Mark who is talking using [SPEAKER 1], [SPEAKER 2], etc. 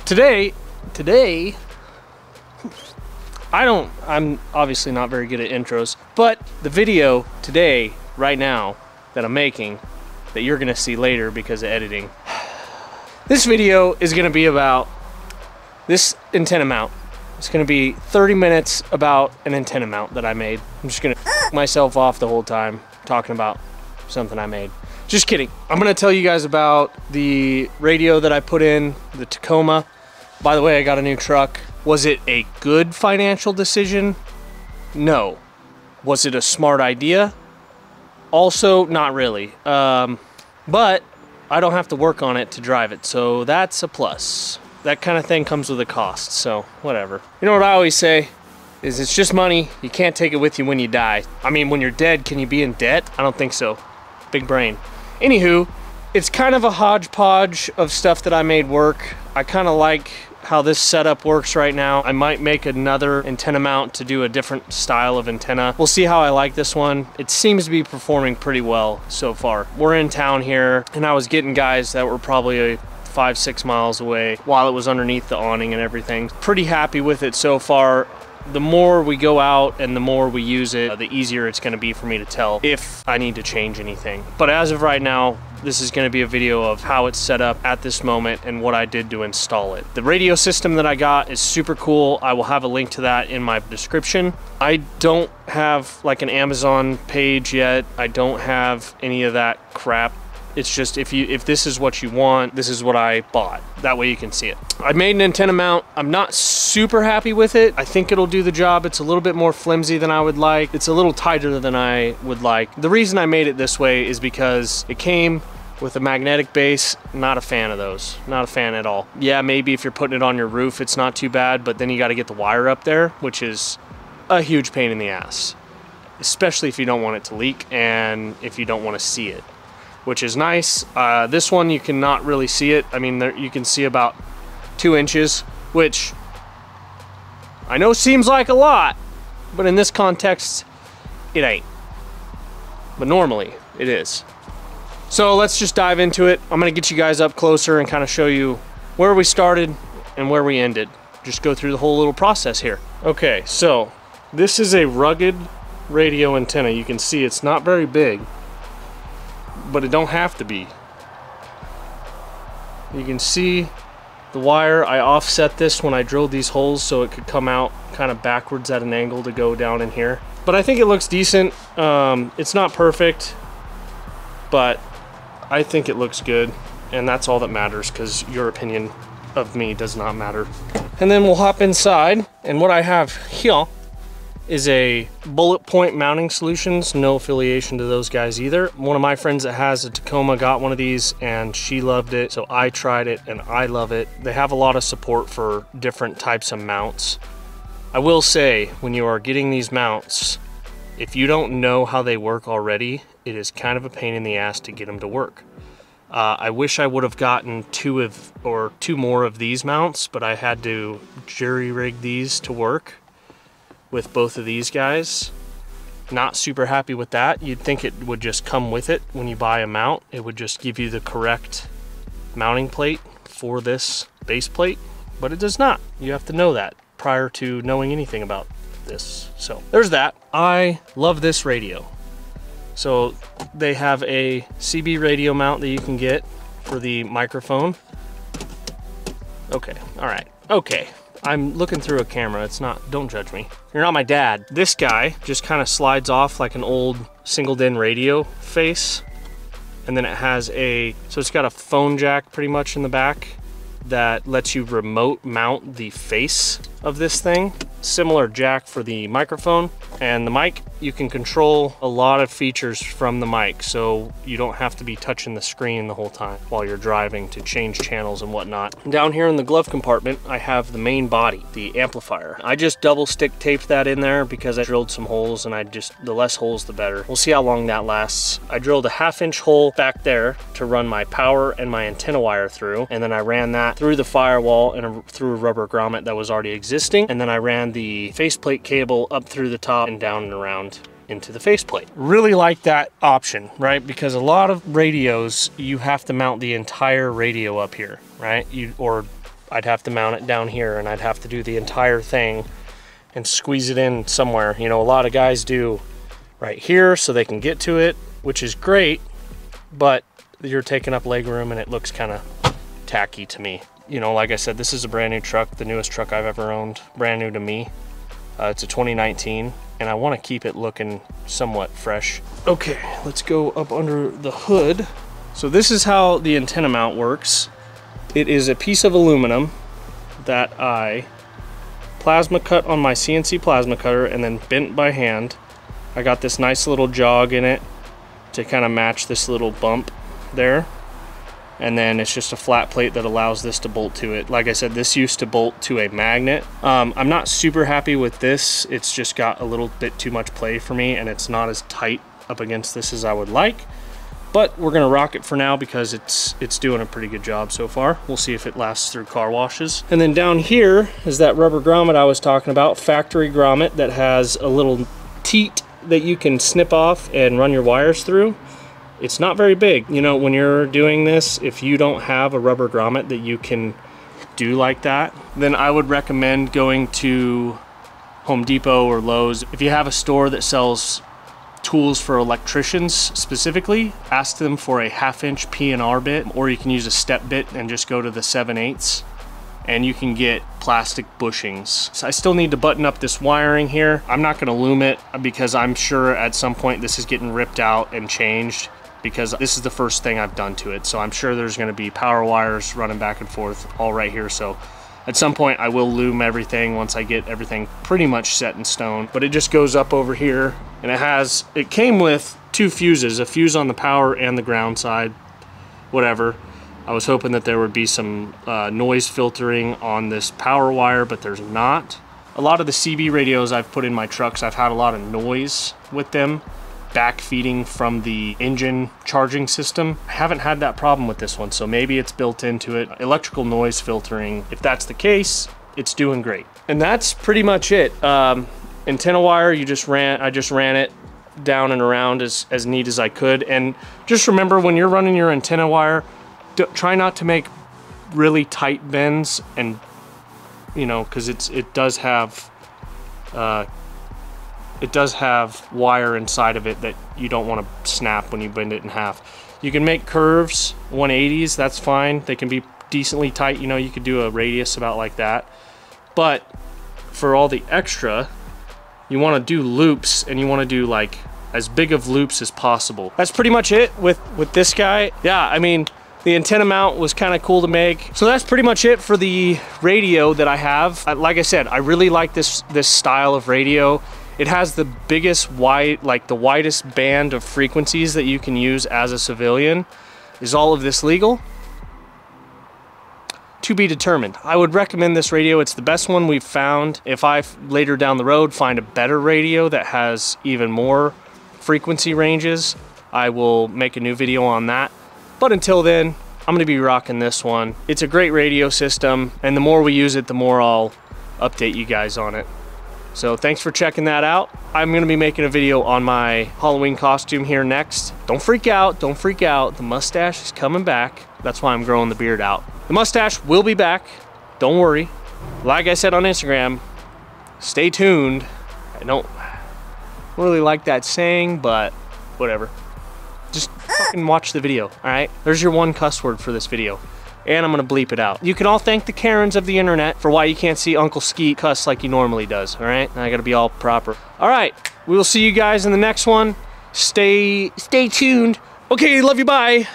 [SPEAKER 1] today, I'm obviously not very good at intros, but the video today, right now, that I'm making, that you're gonna see later because of editing, this video is gonna be about this antenna mount. It's gonna be 30 minutes about an antenna mount that I made. I'm just gonna myself off the whole time talking about something I made. Just kidding. I'm gonna tell you guys about the radio that I put in, the Tacoma. By the way, I got a new truck. Was it a good financial decision? No. Was it a smart idea? Also, not really. But I don't have to work on it to drive it, so that's a plus. That kind of thing comes with a cost, so whatever. You know what I always say is it's just money. You can't take it with you when you die. I mean, when you're dead, can you be in debt? I don't think so. Big brain. Anywho, it's kind of a hodgepodge of stuff that I made work. I kind of like how this setup works right now. I might make another antenna mount to do a different style of antenna. We'll see how I like this one. It seems to be performing pretty well so far. We're in town here, and I was getting guys that were probably 5-6 miles away while it was underneath the awning and everything. Pretty happy with it so far. The more we go out and the more we use it, the easier it's gonna be for me to tell if I need to change anything. But as of right now, this is gonna be a video of how it's set up at this moment and what I did to install it. The radio system that I got is super cool. I will have a link to that in my description. I don't have like an Amazon page yet. I don't have any of that crap. It's just if this is what you want, this is what I bought. That way you can see it. I made an antenna mount. I'm not super happy with it. I think it'll do the job. It's a little bit more flimsy than I would like. It's a little tighter than I would like. The reason I made it this way is because it came with a magnetic base. Not a fan of those. Not a fan at all. Yeah, maybe if you're putting it on your roof, it's not too bad, but then you got to get the wire up there, which is a huge pain in the ass, especially if you don't want it to leak and if you don't want to see it, which is nice. This one, you cannot really see it. I mean, you can see about 2 inches, which I know seems like a lot, but in this context, it ain't. But normally, it is. So let's just dive into it. I'm gonna get you guys up closer and kind of show you where we started and where we ended. Just go through the whole little process here. Okay, so this is a rugged radio antenna. You can see it's not very big, but it don't have to be. You can see the wire. I offset this when I drilled these holes so it could come out kind of backwards at an angle to go down in here. But I think it looks decent. It's not perfect, but I think it looks good, and that's all that matters, because your opinion of me does not matter. And then we'll hop inside, and what I have here is a Bullet Point mounting solutions. No affiliation to those guys either. One of my friends that has a Tacoma got one of these and she loved it, so I tried it and I love it. They have a lot of support for different types of mounts. I will say, when you are getting these mounts, if you don't know how they work already, it is kind of a pain in the ass to get them to work. I wish I would have gotten two more of these mounts, but I had to jury rig these to work with both of these guys. Not super happy with that. You'd think it would just come with it when you buy a mount. It would just give you the correct mounting plate for this base plate, but it does not. You have to know that prior to knowing anything about this. So there's that. I love this radio. So they have a CB radio mount that you can get for the microphone. Okay, all right, okay. I'm looking through a camera. It's not, don't judge me. You're not my dad. This guy just kind of slides off like an old single DIN radio face. And then it has so it's got a phone jack pretty much in the back that lets you remote mount the face of this thing. Similar jack for the microphone. And the mic, you can control a lot of features from the mic, so you don't have to be touching the screen the whole time while you're driving to change channels and whatnot. Down here in the glove compartment, I have the main body, the amplifier. I just double stick taped that in there because I drilled some holes, and the less holes the better. We'll see how long that lasts. I drilled a 1/2-inch hole back there to run my power and my antenna wire through, and then I ran that through the firewall and through a rubber grommet that was already existing, and then I ran the faceplate cable up through the top and down and around into the faceplate. Really like that option, right? Because a lot of radios, you have to mount the entire radio up here, right? Or I'd have to mount it down here, and I'd have to do the entire thing and squeeze it in somewhere. You know, a lot of guys do right here so they can get to it, which is great, but you're taking up leg room and it looks kind of tacky to me. You know, like I said, this is a brand new truck, the newest truck I've ever owned, brand new to me. It's a 2019, and I want to keep it looking somewhat fresh. Okay, let's go up under the hood. So this is how the antenna mount works. It is a piece of aluminum that I plasma cut on my CNC plasma cutter and then bent by hand. I got this nice little jog in it to kind of match this little bump there. And then it's just a flat plate that allows this to bolt to it. Like I said, this used to bolt to a magnet. I'm not super happy with this. It's just got a little bit too much play for me, and it's not as tight up against this as I would like. But we're gonna rock it for now because it's doing a pretty good job so far. We'll see if it lasts through car washes. And then down here is that rubber grommet I was talking about, factory grommet that has a little teat that you can snip off and run your wires through. It's not very big. You know, when you're doing this, if you don't have a rubber grommet that you can do like that, then I would recommend going to Home Depot or Lowe's. If you have a store that sells tools for electricians specifically, ask them for a 1/2" P&R bit, or you can use a step bit and just go to the 7/8, and you can get plastic bushings. So I still need to button up this wiring here. I'm not gonna loom it because I'm sure at some point this is getting ripped out and changed, because this is the first thing I've done to it. So I'm sure there's gonna be power wires running back and forth all right here. So at some point I will loom everything once I get everything pretty much set in stone. But it just goes up over here, and it came with 2 fuses, a fuse on the power and the ground side, whatever. I was hoping that there would be some noise filtering on this power wire, but there's not. A lot of the CB radios I've put in my trucks, I've had a lot of noise with them, backfeeding from the engine charging system. I haven't had that problem with this one, so maybe it's built into it. Electrical noise filtering, if that's the case, it's doing great. And that's pretty much it. Antenna wire, I just ran it down and around as neat as I could. And just remember, when you're running your antenna wire, try not to make really tight bends, and you know, because it does have wire inside of it that you don't want to snap when you bend it in half. You can make curves, 180s, that's fine. They can be decently tight. You know, you could do a radius about like that. But for all the extra, you want to do loops, and you want to do like as big of loops as possible. That's pretty much it with this guy. Yeah, I mean, the antenna mount was kind of cool to make. So that's pretty much it for the radio that I have. Like I said, I really like this style of radio. It has the biggest the widest band of frequencies that you can use as a civilian. Is all of this legal? To be determined. I would recommend this radio. It's the best one we've found. If I later down the road find a better radio that has even more frequency ranges, I will make a new video on that. But until then, I'm gonna be rocking this one. It's a great radio system, and the more we use it, the more I'll update you guys on it. So thanks for checking that out. I'm gonna be making a video on my Halloween costume here next. Don't freak out, don't freak out. The mustache is coming back. That's why I'm growing the beard out. The mustache will be back, don't worry. Like I said on Instagram, stay tuned. I don't really like that saying, but whatever. Just fucking watch the video, all right? There's your one cuss word for this video. And I'm gonna bleep it out. You can all thank the Karens of the internet for why you can't see Uncle Skeet cuss like he normally does, all right? I gotta be all proper. All right, we will see you guys in the next one. Stay tuned. Okay, love you, bye.